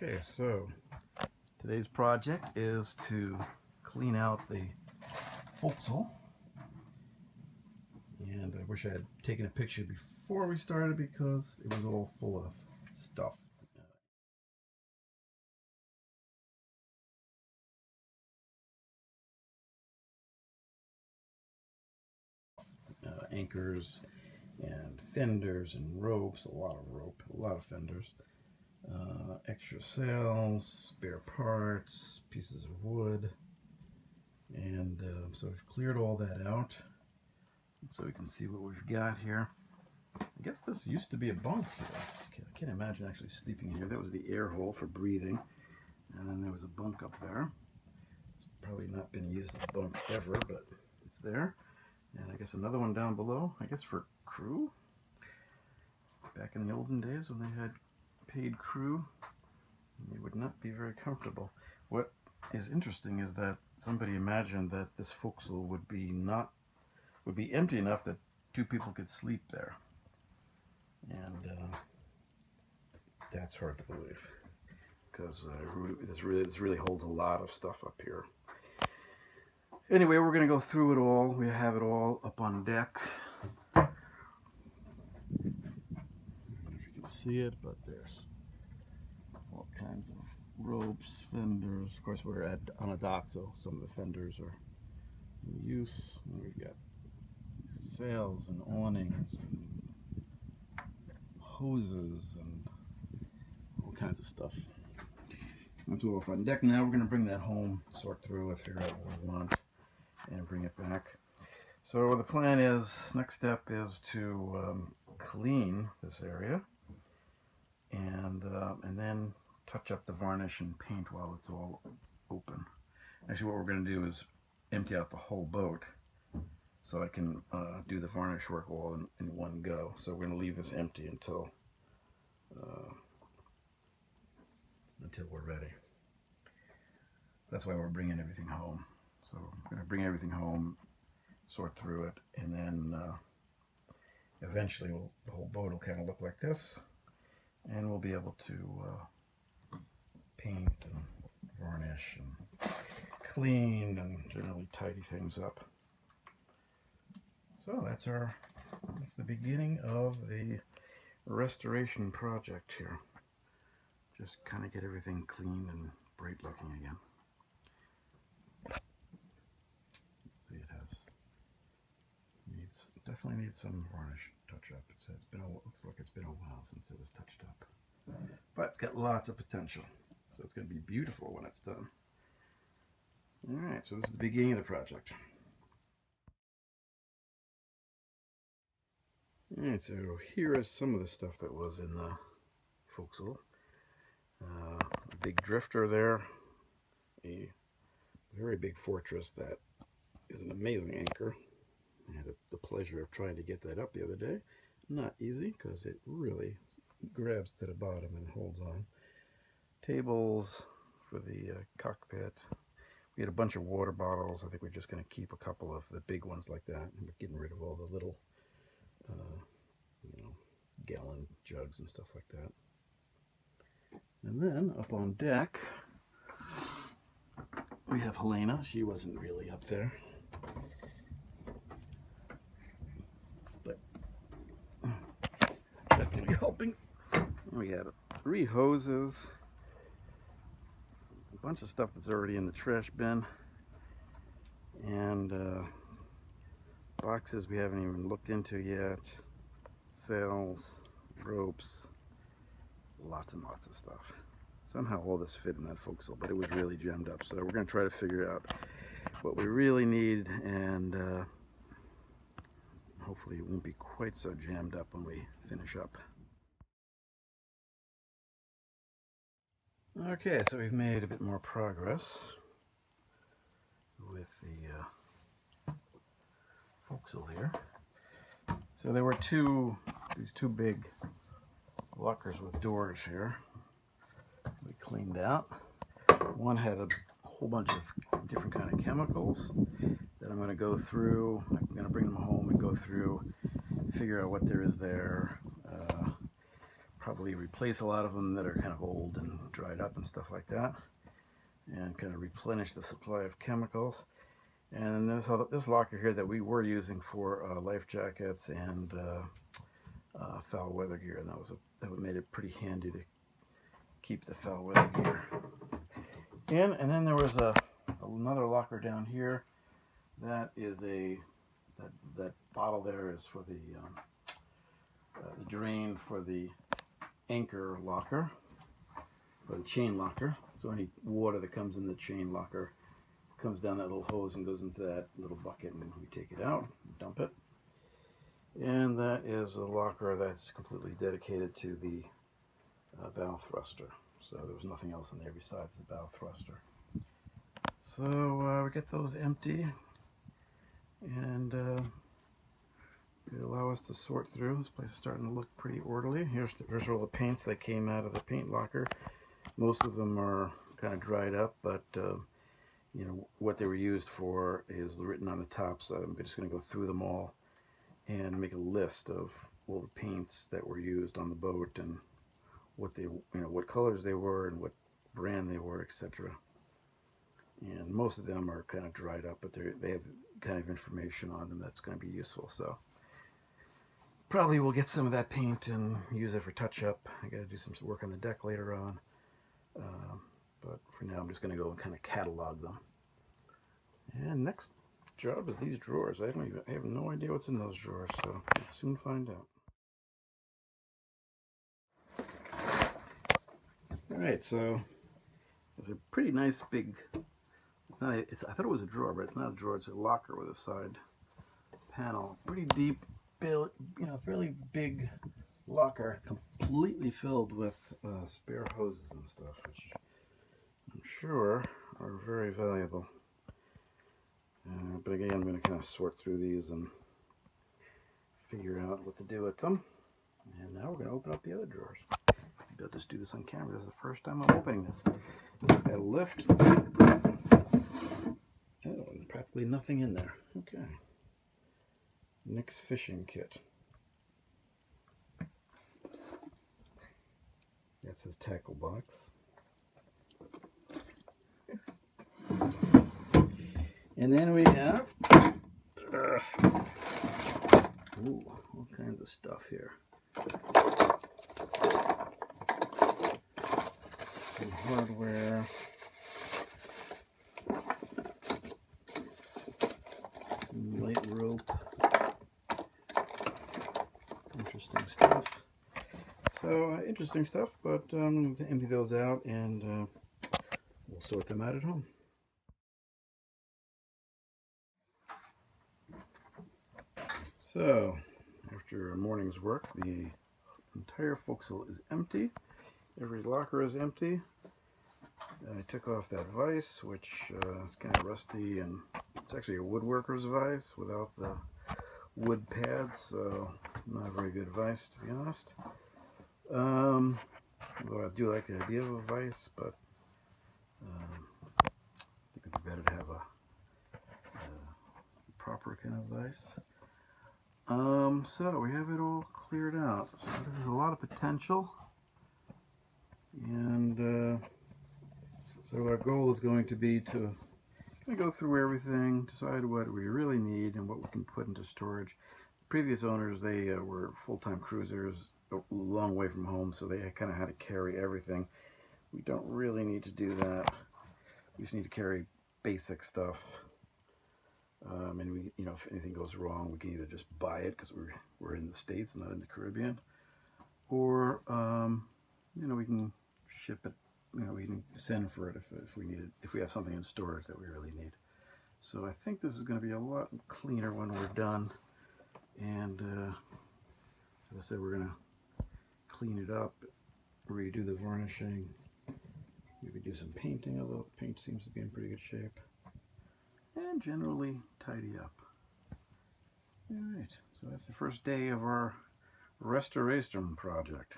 Okay, so today's project is to clean out the forecastle, and I wish I had taken a picture before we started because it was all full of stuff. Anchors and fenders and ropes, a lot of rope, a lot of fenders, extra sails, spare parts, pieces of wood, and so we've cleared all that out so we can see what we've got here. I guess this used to be a bunk here. I can't imagine actually sleeping in here. That was the air hole for breathing, and then there was a bunk up there. It's probably not been used as a bunk ever, but it's there. And I guess another one down below, I guess for crew. Back in the olden days when they had paid crew, they would not be very comfortable. What is interesting is that somebody imagined that this forecastle would be empty enough that two people could sleep there. And that's hard to believe, because this really holds a lot of stuff up here. Anyway, we're going to go through it all. We have it all up on deck. I don't know if you can see it, but there's all kinds of ropes, fenders. Of course, we're on a dock, so some of the fenders are in use. And we've got sails and awnings and hoses and all kinds of stuff. That's all up on deck. Now we're going to bring that home, sort through it, figure out what we want, and bring it back. So the plan is, next step is to clean this area and then touch up the varnish and paint while it's all open. Actually, what we're going to do is empty out the whole boat so I can do the varnish work all in one go. So we're going to leave this empty until we're ready. That's why we're bringing everything home. So I'm going to bring everything home, sort through it, and then eventually the whole boat will kind of look like this, and we'll be able to paint and varnish and clean and generally tidy things up. So that's the beginning of the restoration project here. Just kind of get everything clean and bright looking again. See, definitely needs some varnish touch up. Looks like it's been a while since it was touched up, but it's got lots of potential, so it's going to be beautiful when it's done. All right, so this is the beginning of the project. All right, so here is some of the stuff that was in the forecastle. A big drifter there, a very big fortress that is an amazing anchor. I had the pleasure of trying to get that up the other day. Not easy, because it really grabs to the bottom and holds on. Tables for the cockpit. We had a bunch of water bottles. I think we're just going to keep a couple of the big ones like that, and we're getting rid of all the little gallon jugs and stuff like that. And then up on deck we have Helena. She wasn't really up there, but definitely helping. We had 3 hoses, a bunch of stuff that's already in the trash bin, and boxes we haven't even looked into yet, sails, ropes, lots and lots of stuff. Somehow all this fit in that forecastle, but it was really jammed up. So we're going to try to figure out what we really need, and hopefully it won't be quite so jammed up when we finish up. Okay, so we've made a bit more progress with the forecastle here. So there were these two big lockers with doors here we cleaned out. One had a whole bunch of different kind of chemicals that I'm going to go through. I'm going to bring them home and go through, figure out what there is there. probably replace a lot of them that are kind of old and dried up and stuff like that, and kind of replenish the supply of chemicals. And this locker here that we were using for life jackets and foul weather gear, and that made it pretty handy to keep the foul weather gear in. And then there was another locker down here. That is that bottle there is for the drain for the anchor locker, or the chain locker. So any water that comes in the chain locker comes down that little hose and goes into that little bucket, and we take it out, dump it. And that is a locker that's completely dedicated to the bow thruster. So there was nothing else in there besides the bow thruster. So we get those empty, and they allow us to sort through. This place is starting to look pretty orderly. Here's all the paints that came out of the paint locker. Most of them are kind of dried up, but you know, what they were used for is written on the top, so I'm just going to go through them all and make a list of all the paints that were used on the boat, and what they, what colors they were and what brand they were, etc. And most of them are kind of dried up, but they have kind of information on them that's going to be useful. So probably we'll get some of that paint and use it for touch-up. I got to do some work on the deck later on, but for now I'm just going to go and kind of catalog them. And next job is these drawers. I have no idea what's in those drawers, so we'll soon find out. All right, so it's a pretty nice big. I thought it was a drawer, but it's not a drawer. It's a locker with a side panel. Pretty deep, fairly big locker, completely filled with spare hoses and stuff, which I'm sure are very valuable. But again, I'm going to kind of sort through these and figure out what to do with them. And now we're going to open up the other drawers. Maybe I'll just do this on camera. This is the first time I'm opening this. It's got a lift. Oh, and practically nothing in there. Okay. Nick's fishing kit. That's his tackle box. And then we have all kinds of stuff here. Some hardware. Some light rope. Interesting stuff. So interesting stuff, but I'm going to empty those out, and we'll sort them out at home. So, after a morning's work, the entire forecastle is empty. Every locker is empty. I took off that vise, which is kind of rusty, and it's actually a woodworker's vise without the wood pads, so not a very good vise, to be honest. Although I do like the idea of a vise, but I think it would be better to have a proper kind of vise. So we have it all cleared out. So this is a lot of potential, and so our goal is going to be to go through everything, decide what we really need and what we can put into storage. Previous owners, they were full-time cruisers, a long way from home, so they kind of had to carry everything. We don't really need to do that. We just need to carry basic stuff. And we, if anything goes wrong, we can either just buy it because we're in the States, not in the Caribbean, or we can ship it. We can send for it if we need it, if we have something in storage that we really need. So I think this is going to be a lot cleaner when we're done. And as I said, we're going to clean it up, redo the varnishing, maybe do some painting, although the paint seems to be in pretty good shape, and generally tidy up. Alright, so that's the first day of our restoration project.